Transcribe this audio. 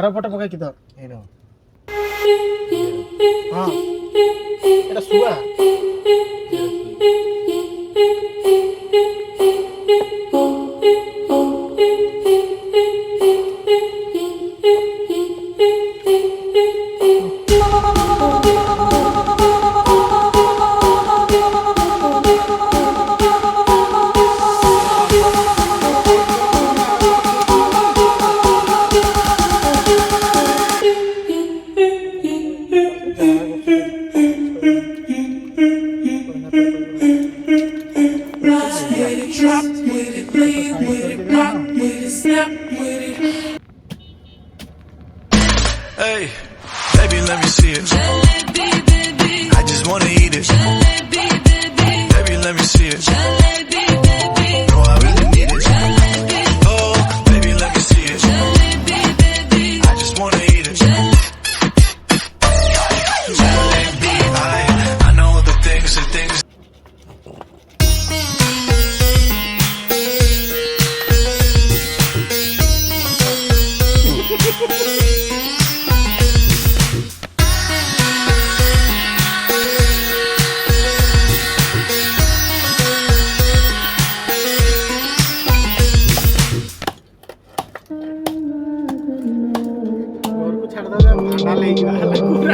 ଆର ପଟେ ପକେଇକି ଧର ଏଇନ ହଁ ଏଟା ଶୁଆ Drop with it, lean with it, rock with it, snap with it. Hey, baby, let me see it. I just wanna eat it. Baby, let me see it. No, I really need it. Oh, baby, let me see it. I just wanna eat it. Jalebi, I know the things. ଘରକୁ ଛାଡ଼ିଦେବେ ଭାଣ୍ଡା ଲାଗିବା ହେଲା କୁରା